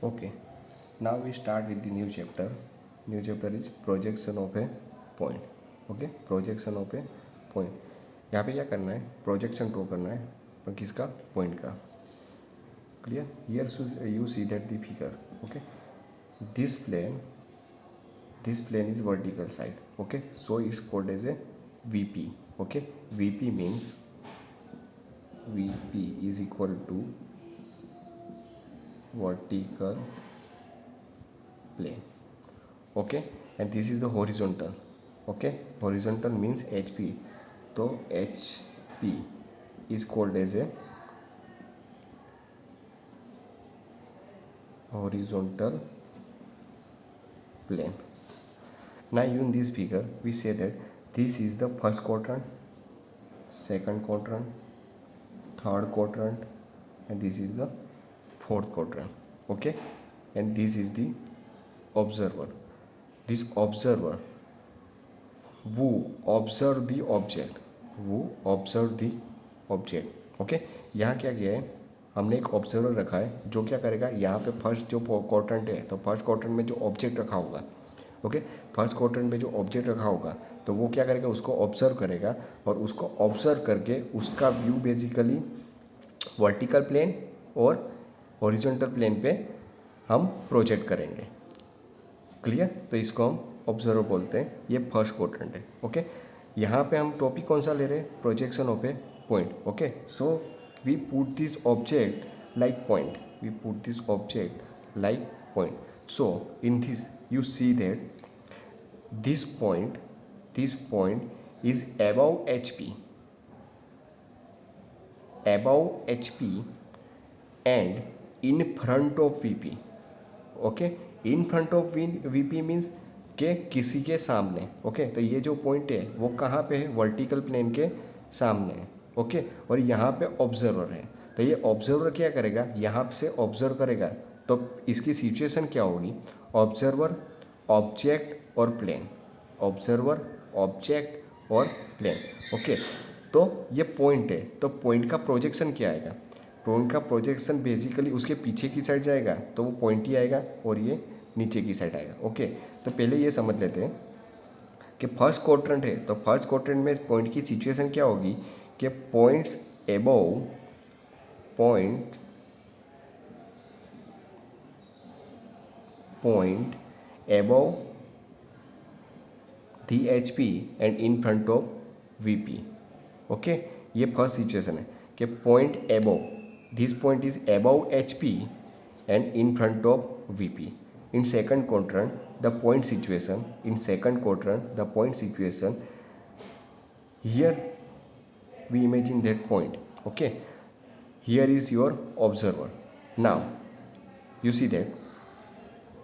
Okay, now we start with the new chapter. New chapter is projection of a point. Okay, projection of a point. यहाँ पे क्या करना है, projection draw करना है, पर किसका, पॉइंट का. Clear. Here you see that the figure. Okay, this plane is vertical side. Okay, so it's called as a VP. Okay, VP means VP is equal to vertical plane. Okay, and this is the horizontal. Okay, horizontal means HP. So HP is called as a horizontal plane. Now in this figure we say that this is the first quadrant, second quadrant, third quadrant, and this is the fourth quadrant. Okay, and this is the observer. This observer who observe the object, okay. यहाँ क्या किया है, हमने एक observer रखा है जो क्या करेगा, यहाँ पे फर्स्ट जो क्वाड्रेंट है, तो फर्स्ट क्वाड्रेंट में जो ऑब्जेक्ट रखा होगा, ओके, फर्स्ट क्वाड्रेंट में जो ऑब्जेक्ट रखा होगा तो वो क्या करेगा, उसको ऑब्जर्व करेगा, और उसको ऑब्जर्व करके उसका व्यू बेसिकली वर्टिकल प्लेन और हॉरिजॉन्टल प्लेन पे हम प्रोजेक्ट करेंगे. क्लियर. तो इसको हम ऑब्जर्वर बोलते हैं. ये फर्स्ट क्वाड्रेंट है. ओके, यहाँ पे हम टॉपिक कौन सा ले रहे हैं, projection of a point. Okay, so we put this object like point. So in this you see that this point is above HP and in front of VP. Okay, in front of VP means के किसी के सामने. Okay, तो ये जो point है वो कहाँ पे है, वर्टिकल प्लेन के सामने है. ओके, और यहाँ पे ऑब्जर्वर है. तो ये ऑब्जर्वर क्या करेगा, यहाँ से ऑब्जर्व करेगा, तो इसकी सिचुएशन क्या होगी, ऑब्जर्वर, ऑब्जेक्ट और प्लेन, ऑब्जर्वर, ऑब्जेक्ट और प्लेन. ओके, तो ये पॉइंट है, तो पॉइंट का प्रोजेक्शन क्या आएगा, पॉइंट का प्रोजेक्शन बेसिकली उसके पीछे की साइड जाएगा तो वो पॉइंट ही आएगा, और ये नीचे की साइड आएगा. ओके, तो पहले ये समझ लेते हैं कि फर्स्ट क्वाड्रेंट है, तो फर्स्ट क्वाड्रेंट में पॉइंट की सिचुएशन क्या होगी कि points above the HP and in front of VP. Okay, ये फर्स्ट सिचुएशन है कि point above, this point is above HP and in front of VP. In second quadrant, the point situation, here we imagine that point. Okay, here is your observer. Now you see that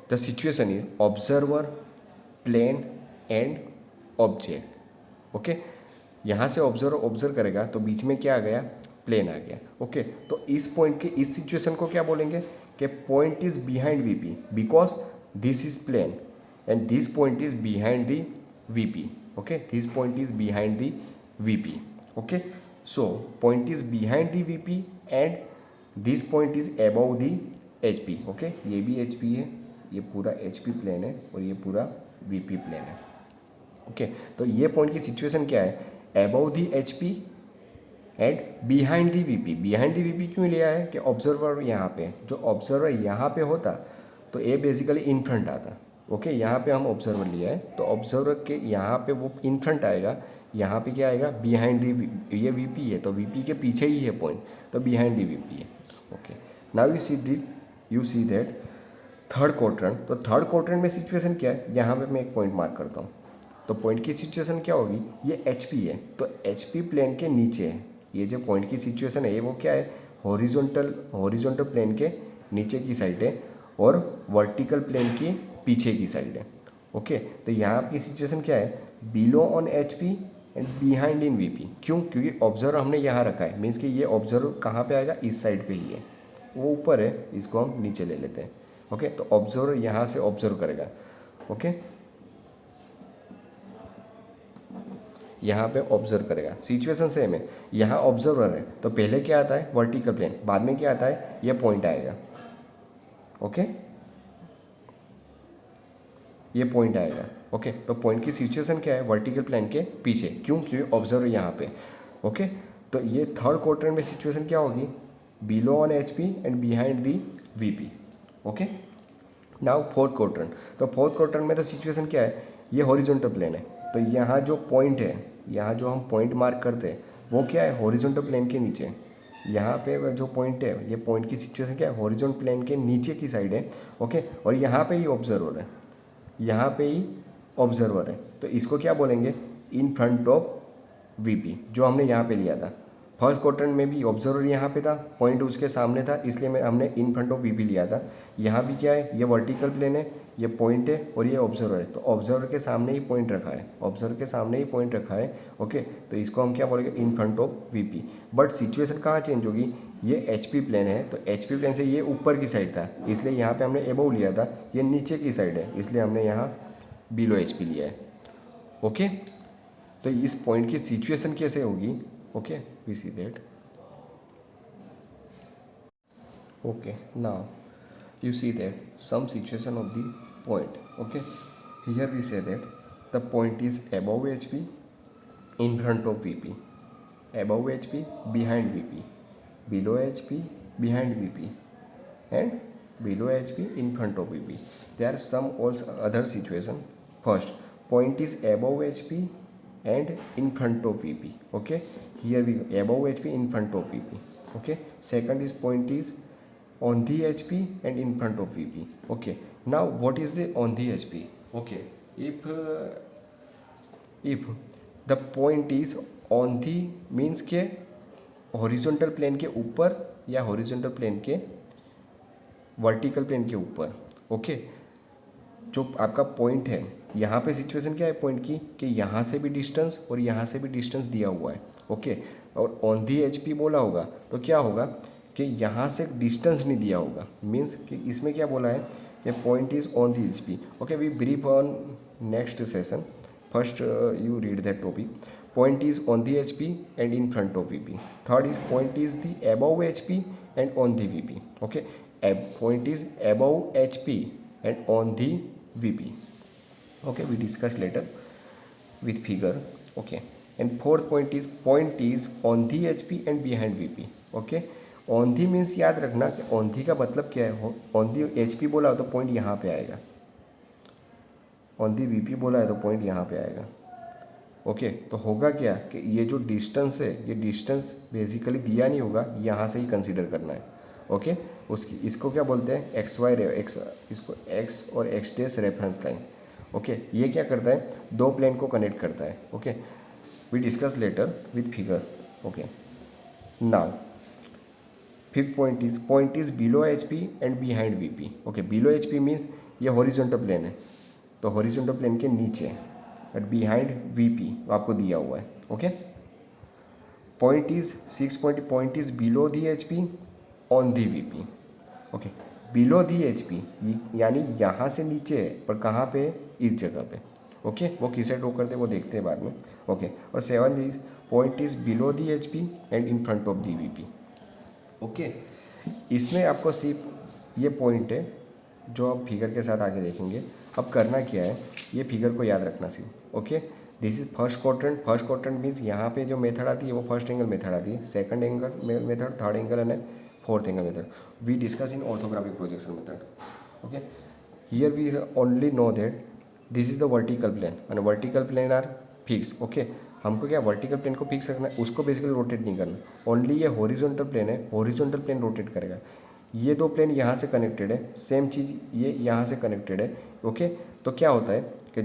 the situation is observer, plane and object. Okay, यहाँ से observe करेगा तो बीच में क्या आ गया, plane आ गया. Okay, तो इस पॉइंट के इस सिचुएशन को क्या बोलेंगे कि point is behind VP because this is plane and this point is behind the VP. Okay, this point is behind the VP. Okay, so point is behind the VP and this point is above the HP. Okay, ये भी HP है, ये पूरा HP plane है और ये पूरा VP plane है. ओके, तो ये पॉइंट की सिचुएशन क्या है, above the HP and behind the VP. Behind the VP क्यों लिया है कि ऑब्जर्वर यहाँ पे, जो ऑब्जर्वर यहाँ पे होता तो ये बेसिकली इन फ्रंट आता. ओके, यहाँ पे हम ऑब्जर्वर लिया है तो ऑब्जर्वर के यहाँ पे वो इन फ्रंट आएगा, यहाँ पे क्या आएगा, बिहाइंड दी. ये VP है तो VP के पीछे ही है पॉइंट, तो बिहाइंड दी VP है. Okay, now you see that third quadrant. तो थर्ड क्वाड्रेंट में सिचुएशन क्या है, यहाँ पे मैं एक पॉइंट मार्क करता हूँ. तो पॉइंट की सिचुएशन क्या होगी, ये HP है तो HP प्लेन के नीचे है. ये जो पॉइंट की सिचुएशन है ये वो क्या है, हॉरिजॉन्टल प्लेन के नीचे की साइड है और वर्टिकल प्लेन की पीछे की साइड है. ओके, तो यहाँ की सिचुएशन क्या है, below on HP and behind in VP. क्यों, क्योंकि ऑब्जर्वर हमने यहाँ रखा है, मीन्स कि ये ऑब्जर्वर कहाँ पे आएगा, इस साइड पे ही है, वो ऊपर है, इसको हम नीचे ले लेते हैं. ओके, तो ऑब्जर्वर यहाँ से ऑब्जर्व करेगा. ओके, यहाँ पे ऑब्जर्व करेगा, सिचुएशन सेम है. यहाँ ऑब्जर्वर है तो पहले क्या आता है, वर्टिकल प्लेन, बाद में क्या आता है, ये पॉइंट आएगा. ओके, ये पॉइंट आएगा। ओके, तो पॉइंट की सिचुएशन क्या है, वर्टिकल प्लेन के पीछे, क्यों, क्योंकि ऑब्जर्वर यहाँ पे। ओके, तो ये थर्ड क्वाड्रेंट में सिचुएशन क्या होगी, below on H P and behind the V P. Okay, now fourth quadrant, तो फोर्थ क्वाड्रेंट में तो सिचुएशन क्या है, ये हॉरिजॉन्टल प्लेन है, तो यहाँ जो पॉइंट है, यहाँ जो हम पॉइंट मार्क करते हैं वो क्या है, हॉरिजॉन्टल प्लेन के नीचे। यहाँ पे जो पॉइंट है, ये पॉइंट की सिचुएशन क्या है, हॉरिजॉन्टल प्लेन के नीचे की साइड है। ओके, और यहाँ पे ही ऑब्जर्वर है, यहाँ पे ही ऑब्जर्वर है, तो इसको क्या बोलेंगे, इन फ्रंट ऑफ वीपी, जो हमने यहाँ पे लिया था। फर्स्ट क्वाड्रेंट में भी ऑब्जर्वर यहाँ पे था, पॉइंट उसके सामने था, इसलिए हमने इन फ्रंट ऑफ वीपी लिया था। यहाँ भी क्या है, ये वर्टिकल प्लेन है, ये पॉइंट है और ये ऑब्जर्वर है, तो ऑब्जर्वर के सामने ही पॉइंट रखा है, ऑब्जर्वर के सामने ही पॉइंट रखा है। ओके, तो इसको हम क्या बोलेंगे, इन front of VP. But situation कहाँ चेंज होगी, ये एच पी प्लेन है, तो एच पी प्लेन से ये ऊपर की साइड था, इसलिए यहाँ पे हमने एबव लिया था, ये नीचे की साइड है, इसलिए हमने यहाँ बिलो एच पी लिया है। ओके, तो इस पॉइंट की सिचुएशन कैसे होगी, okay, we see that. Okay, now you see that some situation of the point. Okay, here we say that the point is above hp in front of vp, above hp behind vp, below hp behind vp, and below hp in front of vp. There are some also other situation. First, point is above hp and in front of vp. Okay, here we go, above hp in front of vp. Okay, second is point is on the HP and in front of VP. Okay, now what is the on the HP? Okay, if the point is on the means के horizontal plane के ऊपर या horizontal plane के vertical plane के ऊपर। Okay, जो आपका point है, यहाँ पे सिचुएशन क्या है पॉइंट की, कि यहाँ से भी डिस्टेंस और यहाँ से भी डिस्टेंस दिया हुआ है। ओके, और ऑन दी एच पी बोला होगा तो क्या होगा कि यहाँ से डिस्टेंस नहीं दिया होगा, मीन्स कि इसमें क्या बोला है, ये point is on the H P. Okay, we brief on next session, first you read that topic. Point is on the H P and in front of V P. Third is point is the above H P and on the V P. Okay, point is above H P and on the VP. Okay, we discuss later with figure. Okay, and fourth point is on the HP and behind VP. Okay, on the means याद रखना कि on the का मतलब क्या है, on the HP बोला हो तो पॉइंट यहाँ पे आएगा, on the VP बोला है तो पॉइंट यहाँ पे आएगा। ओके, तो होगा क्या कि ये जो डिस्टेंस है, ये डिस्टेंस बेसिकली दिया नहीं होगा, यहाँ से ही कंसिडर करना है। ओके, उसकी इसको क्या बोलते हैं, एक्स वाई एक्स, इसको एक्स और एक्स डेस रेफरेंस लाइन। ओके, ये क्या करता है, दो प्लेन को कनेक्ट करता है। Okay, we discuss later with figure. Okay, now fifth point is below H P and behind V P. Okay, below H P means ये हॉरिजॉन्टल प्लेन है, तो हॉरिजॉन्टल प्लेन के नीचे, बट बिहाइंड वी पी आपको दिया हुआ है। Okay, point is point is below the H P on the V P. Okay, below the H P यानी यहाँ से नीचे है, पर कहाँ पे, इस जगह पे। ओके, वो किसे ड्रॉ करते हैं वो देखते हैं बाद में। ओके, और seven is point is below the H P and in front of the V P. Okay, इसमें आपको सिर्फ ये पॉइंट है जो आप फिगर के साथ आगे देखेंगे। अब करना क्या है, ये फिगर को याद रखना सिर्फ। Okay, this is first quadrant. First quadrant means यहाँ पे जो मेथड आती है वो फर्स्ट एंगल मेथड आती है, second angle method, third angle and fourth angle method we discuss in orthographic projection method. Okay, here we only know that this is the vertical plane and vertical plane are fix. Okay, हमको क्या vertical plane को fix रखना है, उसको basically rotate नहीं करना, only ये horizontal plane है, हॉरिजॉन्टल प्लेन रोटेट करेगा। ये दो प्लेन यहाँ से कनेक्टेड है, सेम चीज़ ये यहाँ से कनेक्टेड है। ओके, तो क्या होता है कि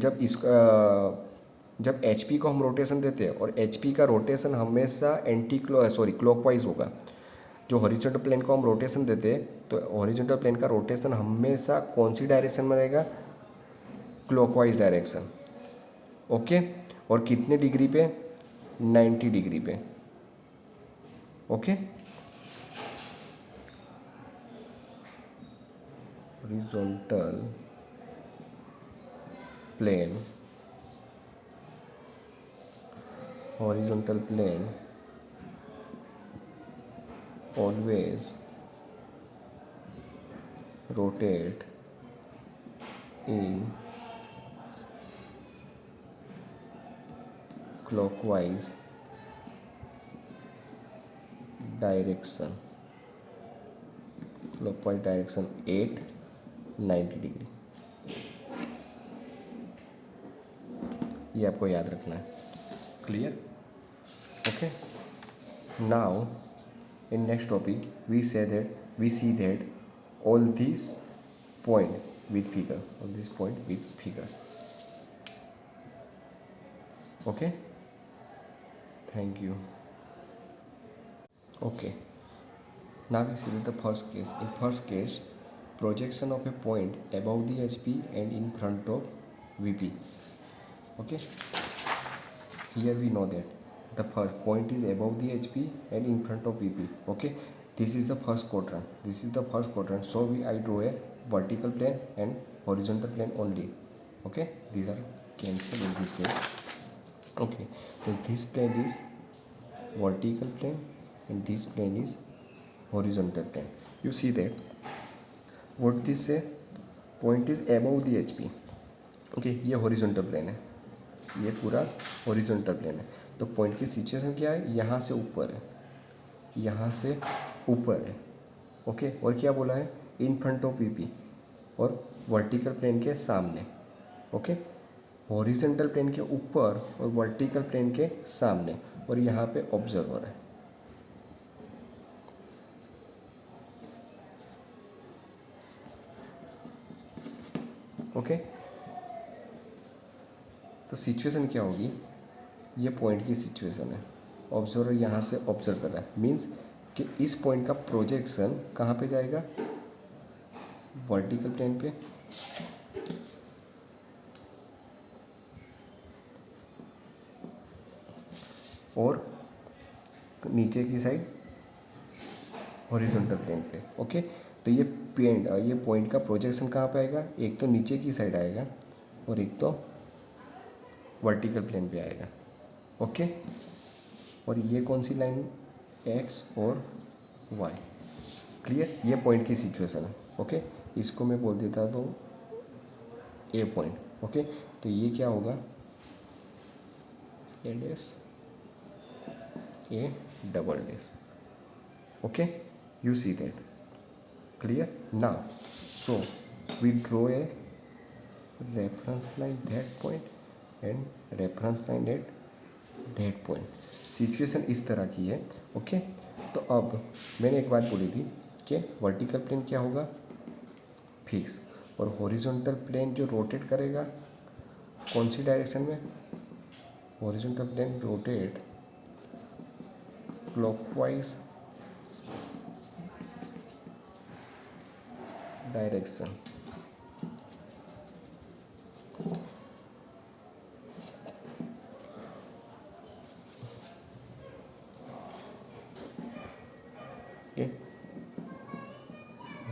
जब एच पी को हम रोटेशन देते हैं, और एच पी का रोटेशन हमेशा क्लॉकवाइज होगा। जो हॉरिजॉन्टल प्लेन को हम रोटेशन देते हैं, तो हॉरिजॉन्टल प्लेन का रोटेशन हमेशा कौन सी डायरेक्शन में रहेगा, क्लॉकवाइज डायरेक्शन। ओके, और कितने डिग्री पे, 90 डिग्री पे। Okay, horizontal plane always rotate in clockwise direction, 890 degree. ये आपको याद रखना है। Clear? Okay. Now in next topic we see that all these point with figure, okay, thank you. Okay, now we see the first case. In first case, projection of a point above the HP and in front of VP. Okay, here we know that the first point is above the HP and in front of VP. Okay, this is the first quadrant. So I draw a vertical plane and horizontal plane only. Okay, these are cancelled in this case. Okay, so this plane is vertical plane and this plane is horizontal plane. You see that what this say, point is above the HP. Okay, ये horizontal plane है, ये पूरा horizontal plane है। तो point की situation क्या है, यहाँ से ऊपर है, यहाँ से ऊपर है। ओके, और क्या बोला है, इन फ्रंट ऑफ वीपी, और वर्टिकल प्लेन के सामने। ओके, हॉरिजॉन्टल प्लेन के ऊपर और वर्टिकल प्लेन के सामने, और यहाँ पे ऑब्जर्वर है। ओके, तो सिचुएशन क्या होगी, ये पॉइंट की सिचुएशन है, ऑब्जर्वर यहाँ से ऑब्जर्व कर रहा है, मीन्स कि इस पॉइंट का प्रोजेक्शन कहाँ पे जाएगा, वर्टिकल प्लेन पे, और नीचे की साइड हॉरिजॉन्टल प्लेन पे। ओके, तो ये पॉइंट का प्रोजेक्शन कहाँ पे आएगा, एक तो नीचे की साइड आएगा और एक तो वर्टिकल प्लेन पे आएगा। ओके, और ये कौन सी लाइन, एक्स और वाई। क्लियर, ये पॉइंट की सिचुएशन है। ओके, इसको मैं बोल देता तो ए पॉइंट। ओके, तो ये क्या होगा, a dash, a double dash. Okay, you see that. Clear? Now, so we draw a reference line that point and reference line at that point. Situation इस तरह की है। ओके, तो अब मैंने एक बात बोली थी कि वर्टिकल प्लेन क्या होगा, फिक्स, और हॉरिजॉन्टल प्लेन जो रोटेट करेगा कौन सी डायरेक्शन में, horizontal plane rotate clockwise direction.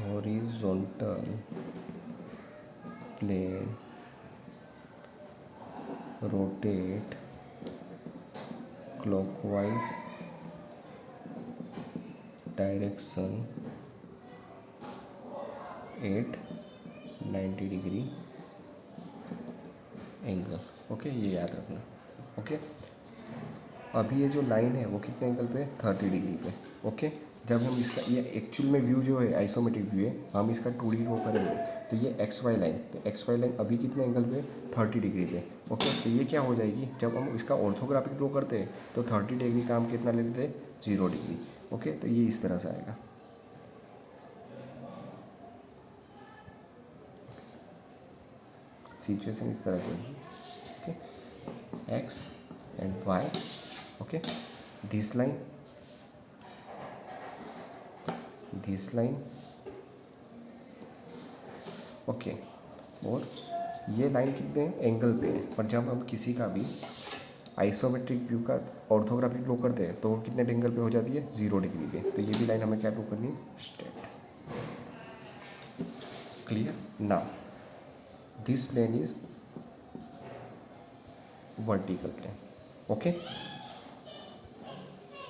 Horizontal plane rotate clockwise direction 890 degree angle. Okay, ये याद रखना। ओके, अभी ये जो लाइन है वो कितने एंगल पे, 30 डिग्री पे। ओके, जब हम इसका, ये एक्चुअल में व्यू जो है आइसोमेट्रिक व्यू है, हम इसका 2D ड्रॉ करेंगे तो ये एक्स वाई लाइन, तो एक्स वाई लाइन अभी कितने एंगल पे, 30 डिग्री पे। ओके, तो ये क्या हो जाएगी, जब हम इसका ऑर्थोग्राफिक ड्रॉ करते हैं तो 30 डिग्री का हम कितना लेते हैं, 0 डिग्री। ओके, तो ये इस तरह से आएगा। सिचुएशन इस तरह से होगी। Okay, X and Y. Okay, this line, this line. Okay, और ये लाइन कितने एंगल पे है, पर जब हम किसी का भी आइसोमेट्रिक व्यू का ऑर्थोग्राफिक ड्रॉ करते हैं तो वो कितने एंगल पे हो जाती है, 0 डिग्री पे। तो ये भी लाइन हमें क्या ड्रॉ करनी है, straight. Clear? Now this plane is vertical plane. Okay,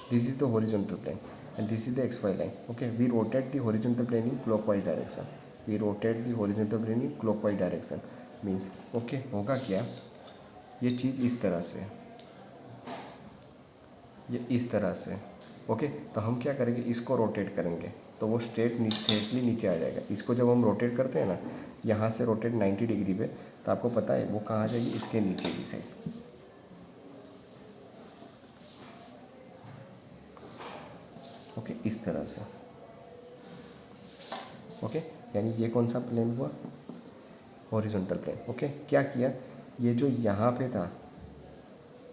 this is the horizontal plane and this is the xy line. Okay, we rotate the horizontal plane in clockwise direction. We rotate the horizontal plane in clockwise direction means okay होगा क्या, ये चीज़ इस तरह से, ये इस तरह से ओके। तो हम क्या करेंगे, इसको रोटेट करेंगे तो वो स्ट्रेटली नीचे आ जाएगा। इसको जब हम रोटेट करते हैं ना, यहाँ से रोटेट 90 डिग्री पे, तो आपको पता है वो कहाँ आ जाएगी, इसके नीचे की साइड। ओके इस तरह से ओके। यानी ये कौन सा प्लेन हुआ, हॉरिजॉन्टल प्लेन। ओके क्या किया, ये जो यहाँ पे था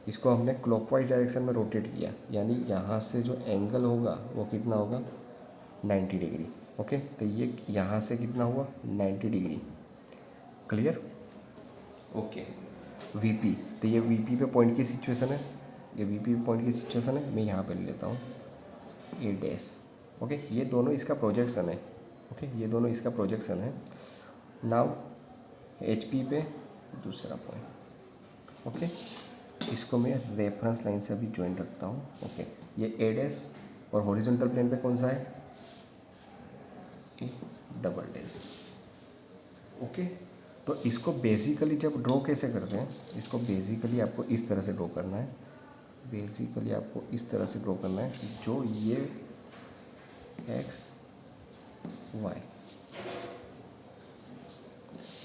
इसको हमने क्लॉकवाइज डायरेक्शन में रोटेट किया, यानी यहाँ से जो एंगल होगा वो कितना होगा 90 डिग्री। ओके तो ये यहाँ से कितना हुआ 90 डिग्री। क्लियर। ओके वीपी, तो ये वीपी पे पॉइंट की सिचुएशन है, ये वीपी पे पॉइंट की सिचुएशन है। मैं यहाँ पे ले लेता हूँ ए डैश। ओके ये दोनों इसका प्रोजेक्शन है। ओके ये दोनों इसका प्रोजेक्शन है। नाउ एच पी पे दूसरा पॉइंट। ओके इसको मैं रेफरेंस लाइन से अभी ज्वाइन रखता हूँ। ओके ये ए डैश और हॉरिजॉन्टल प्लेन पे कौन सा है, ए डबल डैश। ओके तो इसको बेसिकली जब ड्रॉ कैसे करते हैं, इसको बेसिकली आपको इस तरह से ड्रॉ करना है, बेसिकली आपको इस तरह से ड्रॉ करना है जो ये एक्स वाई।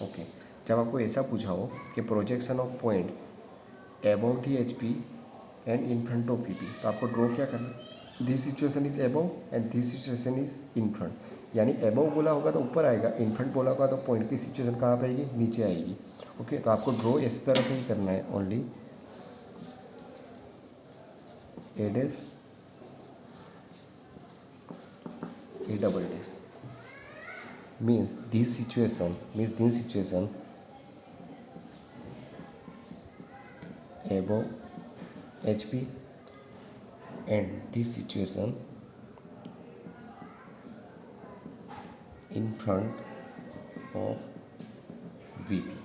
ओके जब आपको ऐसा पूछा हो कि projection of point above the H P and in front of V P, तो आपको ड्रॉ क्या करना है, this situation is above and this situation is in front. यानी अबव बोला होगा तो ऊपर आएगा, इन फ्रंट बोला होगा तो पॉइंट की सिचुएशन कहाँ पे आएगी, नीचे आएगी। ओके तो आपको ड्रॉ इस तरह से ही करना है, only A dash a double dash means this situation above HP and this situation in front of VP।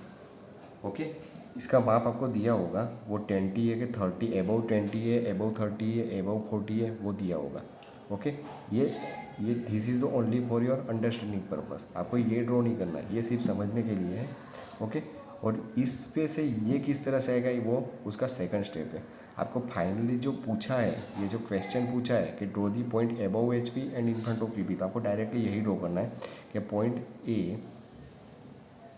Okay इसका माप आपको दिया होगा, वो 20 है कि 30, एबव 20 है, एबव 30 है, एबव 40 है, वो दिया होगा। ओके ये this is the only for your understanding purpose. आपको ये ड्रॉ नहीं करना है, ये सिर्फ समझने के लिए है। ओके और इस पे से ये किस तरह से आएगा, वो उसका सेकंड स्टेप है। आपको फाइनली जो पूछा है, ये जो क्वेश्चन पूछा है कि draw the point above H P and in front of V, तो आपको डायरेक्टली यही ड्रॉ करना है कि point A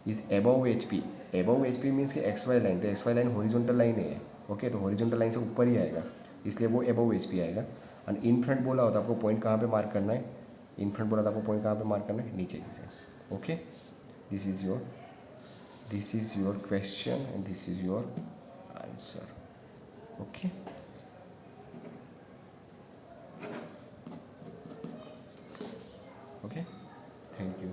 is above H P. Above H P means कि एक्स वाई लाइन, तो X Y line horizontal line है। Okay तो हॉरिजॉन्टल लाइन से ऊपर ही आएगा, इसलिए वो एबव एच पी आएगा। और इन फ्रंट बोला हो तो आपको पॉइंट कहाँ पे मार्क करना है, इन फ्रंट बोला तो आपको पॉइंट कहाँ पे मार्क करना है, नीचे की side. Okay this is your question and this is your answer. Okay okay thank you.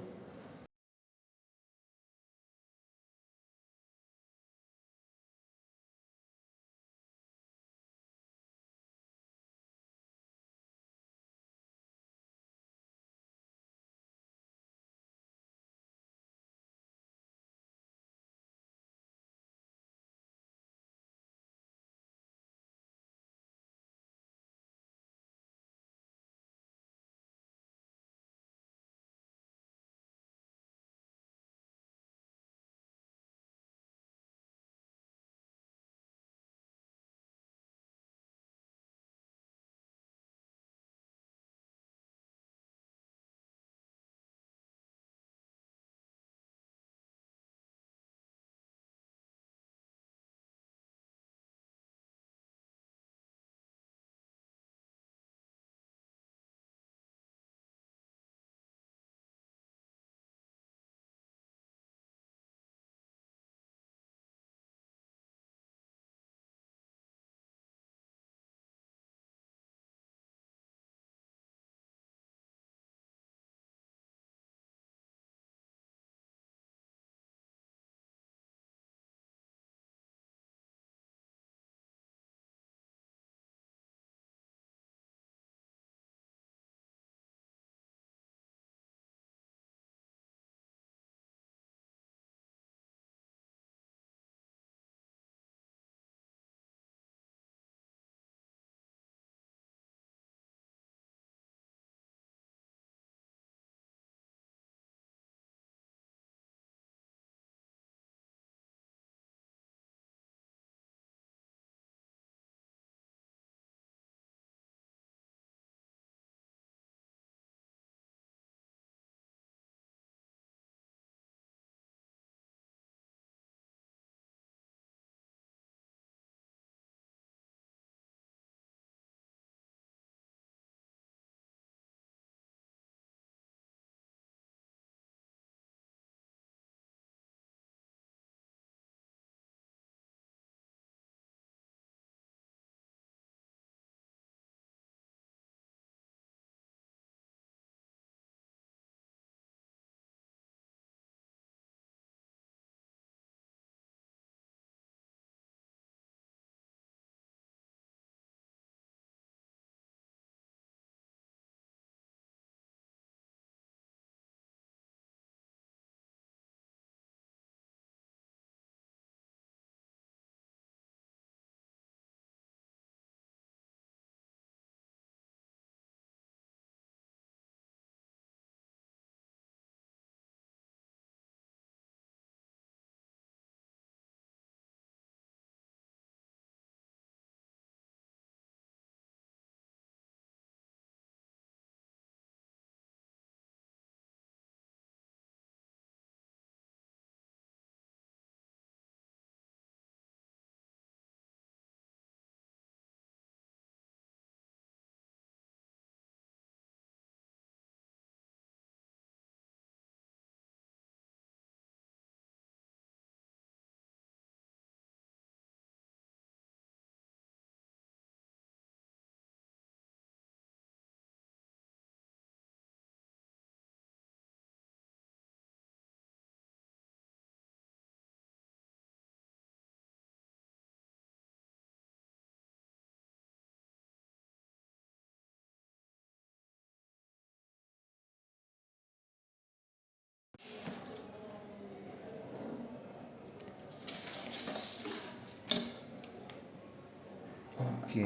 Okay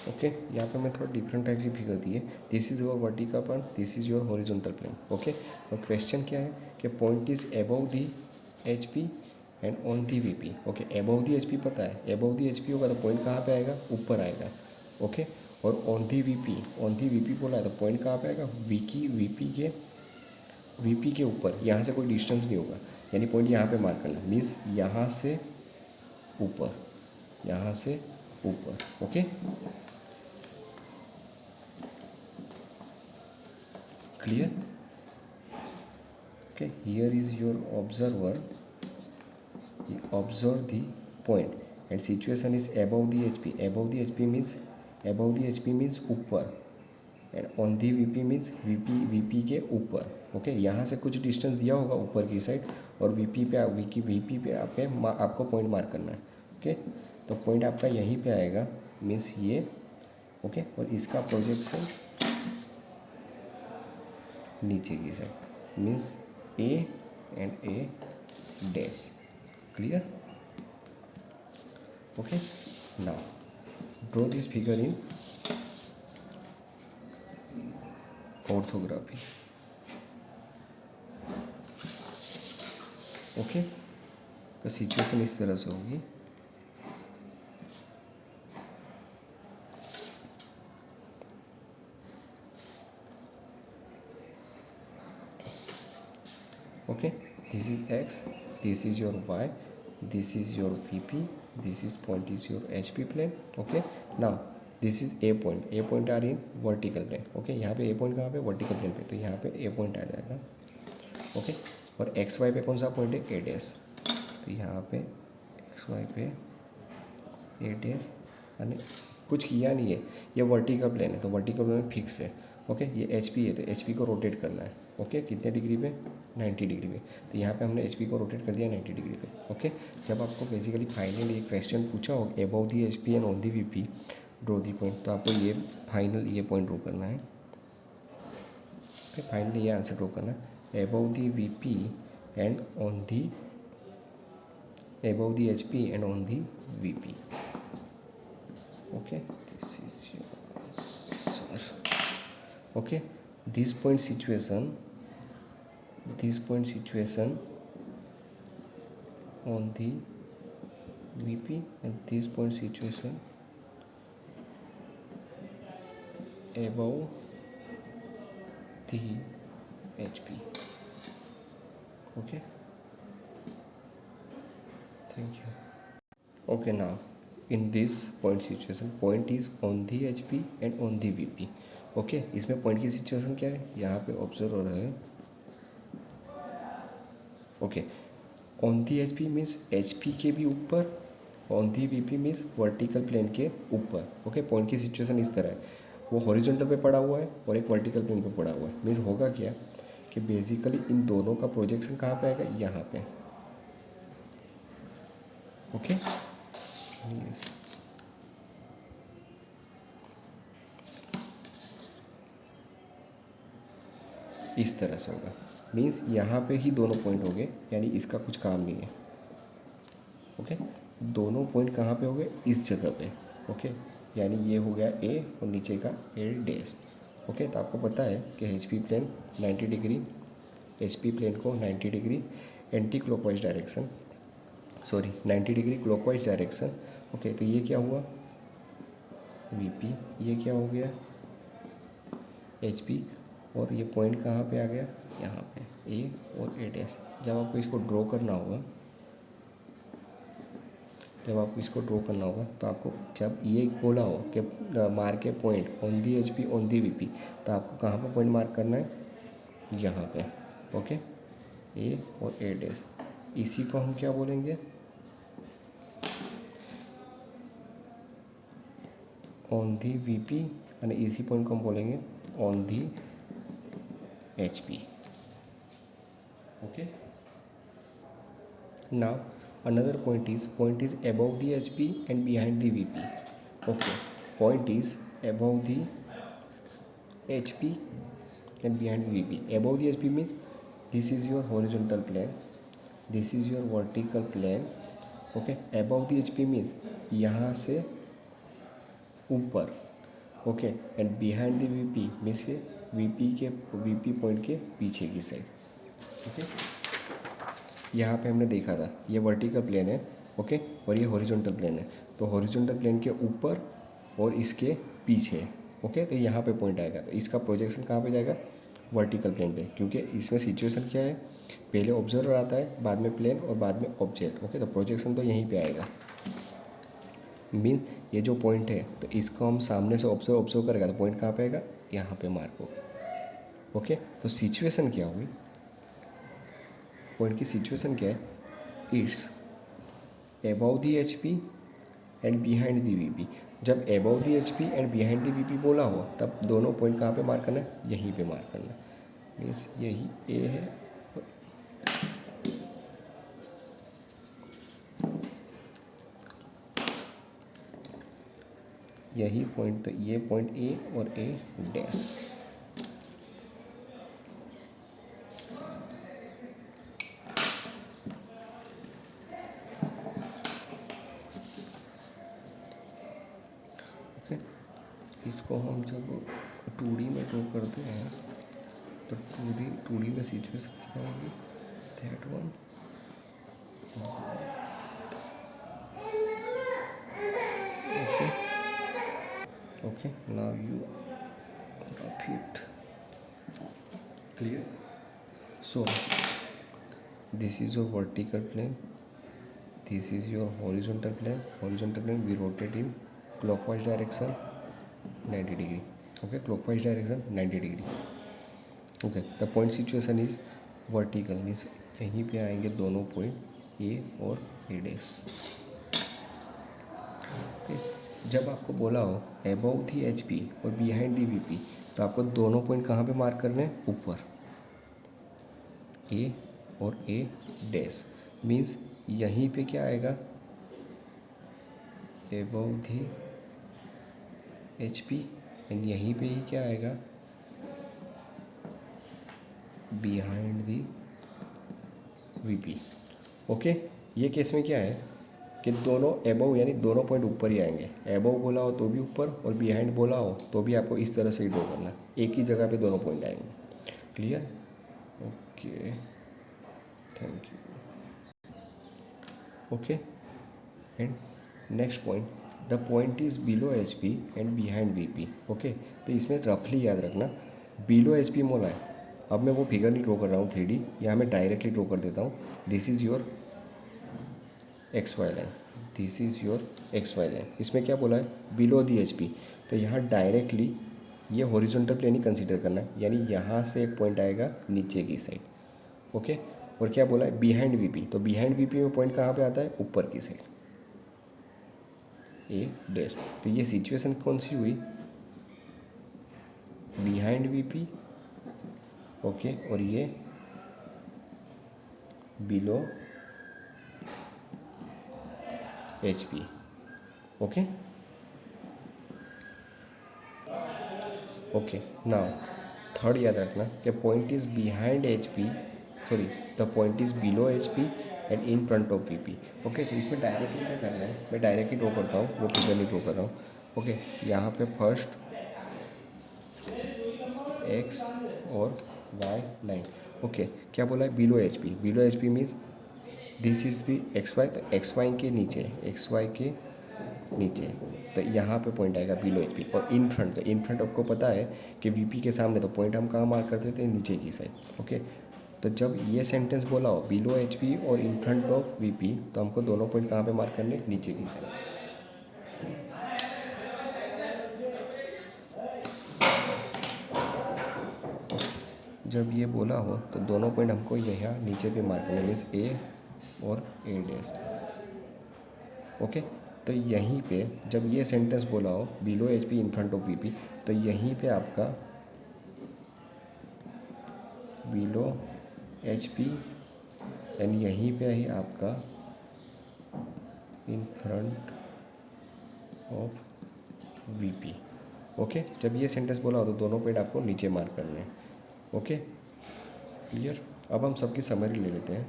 okay, यहाँ पे मैं थोड़ा डिफरेंट टाइप की फिगर दी है। This is your vertical plane, this is your horizontal plane. Okay, और question क्या है कि point is above the H P and on the V P. Okay, above the H P पता है, above the H P होगा तो point कहाँ पे आएगा, ऊपर आएगा। ओके, और ऑन दी वी पी बोला है तो पॉइंट कहाँ पे आएगा, वी पी के ऊपर। यहाँ से कोई डिस्टेंस नहीं होगा, यानी पॉइंट यहाँ पे मार्क करना, मीन्स यहाँ से ऊपर, यहाँ से ऊपर। Okay, clear? Okay, here is your observer. He observe the point and situation is above the HP. Above the HP means ऊपर, and on the VP means VP के ऊपर। ओके, यहाँ से कुछ डिस्टेंस दिया होगा ऊपर की साइड, और VP पे आपको पॉइंट मार्क करना है। ओके, तो पॉइंट आपका यहीं पे आएगा, मीन्स ये। ओके, और इसका प्रोजेक्शन नीचे की side, means A and A dash. Clear? Okay, now draw this figure in orthography. Okay, तो सिचुएशन इस तरह से होगी। Okay, this is x, this is your y, this is your vp, this is point is your hp plane. Okay, now this is a point are in vertical plane. Okay, यहाँ पे a point कहाँ पे, vertical plane पे, तो यहाँ पे a point आ जाएगा। Okay, और एक्स वाई पे कौन सा पॉइंट है, a डैश, तो यहाँ पे एक्स वाई पे a डैश, यानी कुछ किया नहीं है, ये वर्टिकल प्लेन है तो वर्टिकल प्लेन फिक्स है। ओके, ये एच पी है तो एच पी को रोटेट करना है। ओके, कितने डिग्री पे, 90 डिग्री पे, तो यहाँ पे हमने एच पी को रोटेट कर दिया 90 डिग्री पे। ओके, जब आपको बेसिकली फाइनल ये क्वेश्चन पूछा हो above the H P and on the V P draw the point, तो आपको ये फाइनल ये पॉइंट ड्रॉ करना है। ओके, फाइनली ये आंसर ड्रॉ करना है, above the V P and on the, above the H P and on the V P. Okay, this is your answer. Okay, this point situation on the VP and this point situation above the HP. Okay, thank you. Okay, now in this point situation, point is on the HP and on the VP. Okay, इसमें point की situation क्या है, यहाँ पे observe हो रहा है। Okay, on the H P means H P के भी ऊपर, on the V P means vertical plane के ऊपर। ओके, पॉइंट की सिचुएशन इस तरह है, वो हॉरिजॉन्टल पे पड़ा हुआ है और एक वर्टिकल प्लेन पे पड़ा हुआ है। मीन्स होगा क्या कि बेसिकली इन दोनों का प्रोजेक्शन कहाँ पे आएगा, यहाँ पे। ओके, यस, इस तरह से होगा। मीन्स यहाँ पे ही दोनों पॉइंट हो गए, यानी इसका कुछ काम नहीं है। ओके, दोनों पॉइंट कहाँ पे हो गए, इस जगह पे। ओके, यानी ये हो गया ए और नीचे का ए डैश। ओके, तो आपको पता है कि H P plane 90 degree, H P plane को 90 degree anti clockwise direction, 90 degree clockwise direction. Okay, तो ये क्या हुआ, वी पी, ये क्या हो गया, एच पी, और ये पॉइंट कहाँ पे आ गया, यहाँ पे ए और ए डैश। जब आपको इसको ड्रॉ करना होगा जब आपको इसको ड्रॉ करना होगा तो आपको जब ये बोला हो कि mark A point on the HP on the VP, तो आपको कहाँ पर पॉइंट मार्क करना है, यहाँ पे। ओके, A और A डैश, इसी को हम क्या बोलेंगे, ऑन दी VP, यानी इसी पॉइंट को हम बोलेंगे on the HP। Okay, now another point is above the HP and behind the VP. Okay, point is above the HP and behind the VP. Above the HP means this is your horizontal plane, this is your vertical plane. Okay, above the HP means यहाँ से ऊपर। Okay, and behind the VP means के VP point के पीछे की side. Okay, यहाँ पे हमने देखा था ये वर्टिकल प्लेन है, ओके, और ये हॉरिजॉन्टल प्लेन है। तो हॉरिजॉन्टल प्लेन के ऊपर और इसके पीछे, ओके, तो यहाँ पे पॉइंट आएगा। तो इसका प्रोजेक्शन कहाँ पे जाएगा, वर्टिकल प्लेन पे, क्योंकि इसमें सिचुएशन क्या है, पहले ऑब्जर्वर आता है, बाद में प्लेन और बाद में ऑब्जेक्ट। ओके, तो प्रोजेक्शन तो यहीं पे आएगा। मीन्स ये जो पॉइंट है तो इसको हम सामने से ऑब्जर्व करेगा तो पॉइंट कहाँ पे आएगा, यहाँ पे मार्क होगा। ओके, तो सिचुएशन क्या होगी, पॉइंट की सिचुएशन क्या है, it's above the HP and behind the VP। जब above the HP and behind the VP बोला हो तब दोनों पॉइंट कहाँ पे मार्क करना है, यहीं पे मार्क करना है। मीन्स यही A है, यही पॉइंट, तो ये पॉइंट A और A डैश। ओके, इसको हम जब 2D में ड्रॉ करते हैं तो 2D में सिचुएशन क्या होगी, that one. Okay, now you rough it. Clear? So this is your vertical plane, this is your horizontal plane. Horizontal plane we rotate in clockwise direction 90 degree. Okay, clockwise direction 90 degree. Okay, the point situation is vertical means यहीं पे आएंगे दोनों point A और A dash. जब आपको बोला हो above the HP और बिहाइंड दी VP, तो आपको दोनों पॉइंट कहाँ पे मार्क करने हैं, ऊपर, A और A डैश। मीन्स यहीं पे क्या आएगा, अबव दी HP एंड यहीं पे ही क्या आएगा, बिहाइंड दी VP। ओके, ये केस में क्या है कि दोनों एबव यानी दोनों पॉइंट ऊपर ही आएंगे। एबव बोला हो तो भी ऊपर और बिहाइंड बोला हो तो भी आपको इस तरह से ही ड्रॉ करना है, एक ही जगह पे दोनों पॉइंट आएंगे। Clear? Okay, thank you. Okay, and next point, the point is below HP and behind VP। Okay, तो इसमें रफली याद रखना बिलो HP बोला है। अब मैं वो फिगर नहीं ड्रॉ कर रहा हूँ 3D, यहाँ मैं डायरेक्टली ड्रॉ कर देता हूँ। This is your XY line, this is your XY line. इसमें क्या बोला है, बिलो दी HP, तो यहाँ डायरेक्टली ये हॉरिजॉन्टल प्लेन ही कंसीडर करना है, यानी यहाँ से एक पॉइंट आएगा नीचे की साइड। ओके, और क्या बोला है, बिहाइंड VP, तो बिहाइंड VP में पॉइंट कहाँ पे आता है, ऊपर की साइड, A डैश। तो ये सिचुएशन कौन सी हुई, बिहाइंड VP, ओके, और ये below HP। Okay, okay, now third याद रखना कि point is behind HP, sorry, the point is below HP and in front of VP। Okay, तो इसमें डायरेक्टली क्या करना है, मैं डायरेक्टली ड्रॉ करता हूँ, वो फिगर नहीं ड्रॉ कर रहा हूँ। ओके, यहाँ पे फर्स्ट X और Y लाइन। ओके, क्या बोला है, below HP। Below HP means this is the XY, तो XY के नीचे, XY के नीचे, तो यहाँ पे पॉइंट आएगा बिलो HP। और इन फ्रंट, तो इन फ्रंट आपको पता है कि VP के सामने, तो पॉइंट हम कहाँ मार्क करते थे, नीचे की साइड। ओके, तो जब ये सेंटेंस बोला हो बिलो एच पी और इन फ्रंट ऑफ वी पी, तो हमको दोनों पॉइंट कहाँ पे मार्क करने, नीचे की साइड। जब ये बोला हो तो दोनों पॉइंट हमको यहाँ नीचे पे मार्क करना, मीन्स ए और ए डैश। ओके, तो यहीं पे जब ये सेंटेंस बोला हो below H P in front of V P, तो यहीं पे आपका बिलो एच पी एंड यहीं पे ही आपका इन front of V P. Okay, जब ये सेंटेंस बोला हो तो दोनों पॉइंट आपको नीचे मार्क करने हैं। Okay, clear. अब हम सबकी समरी ले लेते हैं।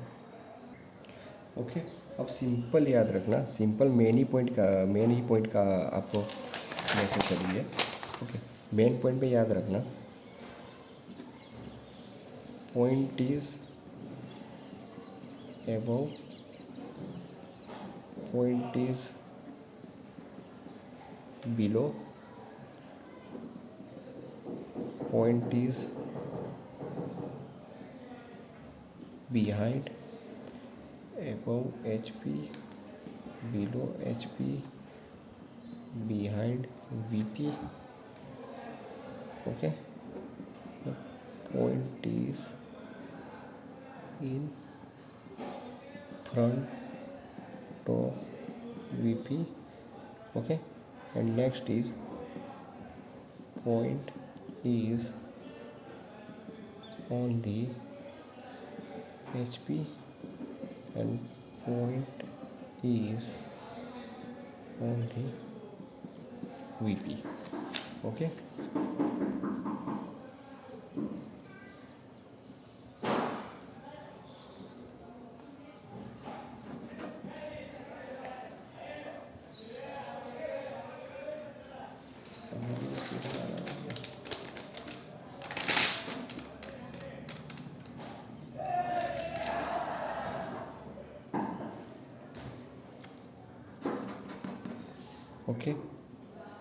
ओके, अब सिंपल याद रखना, सिंपल मेन ही पॉइंट का आपको मैसेज चाहिए। ओके, मेन पॉइंट पे याद रखना, point is above, point is below, point is behind, above HP, below HP, behind VP. Okay, the point is in front of VP. Okay, and next is point is on the HP and point is on the VP. Okay, okay,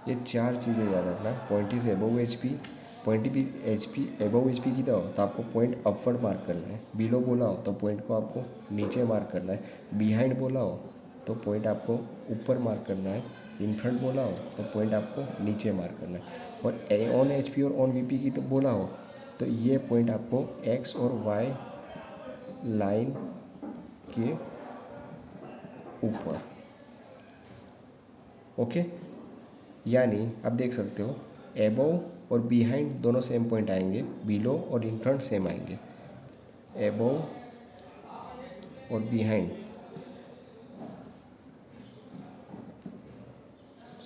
ये चार चीज़ें याद रखना। Point is above H P, point भी H P above H P की तो आपको point upward mark करना है। बिलो बोला हो तो पॉइंट को आपको नीचे मार्क करना है। बिहाइंड बोला हो तो पॉइंट आपको ऊपर मार्क करना है। इन फ्रंट बोला हो तो पॉइंट आपको नीचे मार्क करना है। और ऑन एच पी और ऑन वी पी की तो बोला हो तो ये पॉइंट आपको एक्स और वाई लाइन के ऊपर। ओके, यानी आप देख सकते हो एबोव और बिहाइंड दोनों सेम पॉइंट आएंगे, बिलो और इन फ्रंट सेम आएंगे। एबोव और behind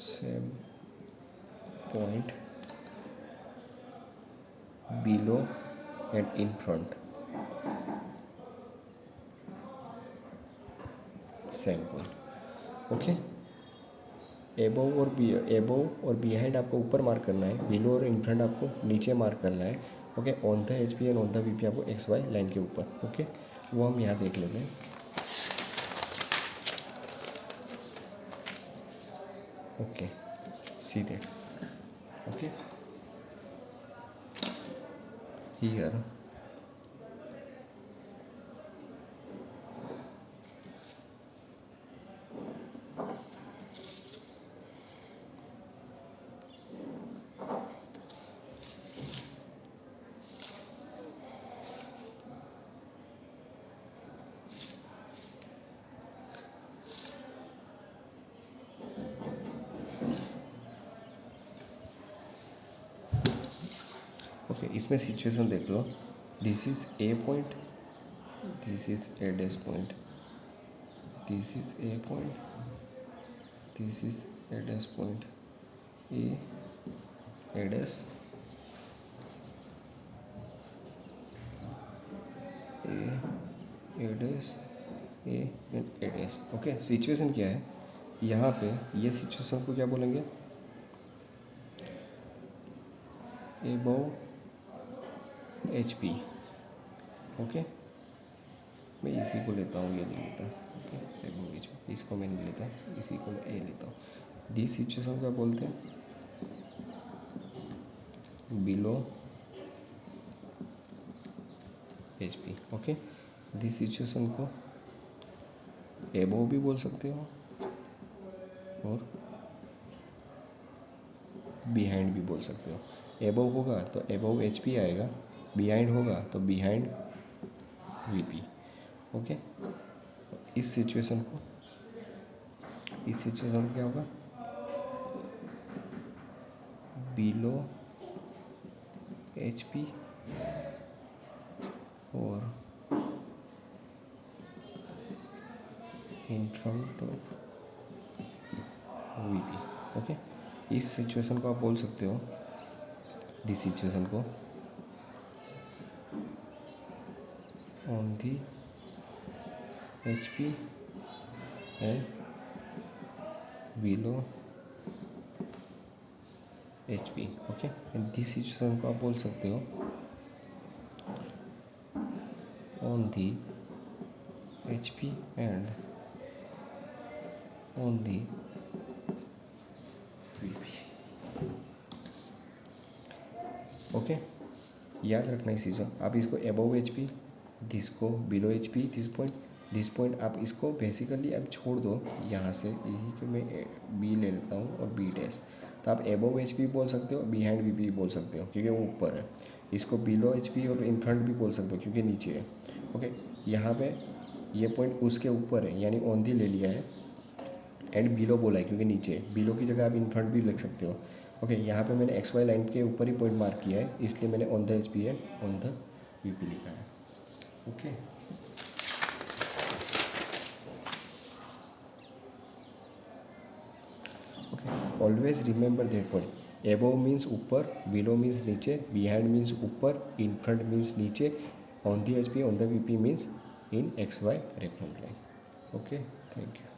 same point, below and in front same point. Okay, above और बिहाइंड आपको ऊपर मार्क करना है, बिलो और इन फ्रंट आपको नीचे मार्क करना है। Okay, on the H P and on the V P आपको एक्स वाई लाइन के ऊपर। ओके, वो हम यहाँ देख लेते हैं। Okay, see that. Okay, here okay, इसमें सिचुएशन देख लो। This is a point, this is a dash point, this is a point, this is a dash point, a dash, a dash, a dash. Okay, situation क्या है यहाँ पे, ये situation को क्या बोलेंगे, एबोव एच पी। ओके, मैं इसी को लेता हूँ, ये नहीं लेता। ओके, एबोव एच पी, इसको मैं नहीं लेता, इसी को मैं ए लेता हूँ। दिस सिचुएशन क्या बोलते हैं, below H P. Okay, this situation को एबोव भी बोल सकते हो और बिहाइंड भी बोल सकते हो। एबोव होगा तो एबोव एच पी आएगा, बिहाइंड होगा तो बिहाइंड वी पी। ओके, इस सिचुएशन को क्या होगा, बिलो एच पी और इन front of V P. Okay, इस सिचुएशन को आप बोल सकते हो, दिस सिचुएशन को on the H P and below H P. Okay, and this situation को आप बोल सकते हो on the H P and on the V P. Okay, याद रखना इस चीज़ को। आप इसको एबोव एच पी, दिस को below H P, this point आप इसको बेसिकली आप छोड़ दो यहाँ से, यही कि मैं बी ले लेता हूँ और बी डैश, तो आप एबोव एच पी बोल सकते हो, बिहाइंड वी पी बोल सकते हो क्योंकि वो ऊपर है। इसको बिलो एच पी और इन फ्रंट भी बोल सकते हो क्योंकि नीचे है। ओके, यहाँ पे ये पॉइंट उसके ऊपर है यानी ऑन दी ले लिया है, एंड बिलो बोला है क्योंकि नीचे है। बिलो की जगह आप इन फ्रंट भी लिख सकते हो। ओके, यहाँ पे मैंने एक्स वाई लाइन के ऊपर ही पॉइंट मार्क किया है, इसलिए मैंने on the H P and on the V P लिखा है। Okay, always remember that point. Above means ऊपर, बिलो मीन्स नीचे, बिहाइंड मीन्स ऊपर, इन फ्रंट मीन्स नीचे, on the H P on the V P means in X Y reference line. Okay, thank you.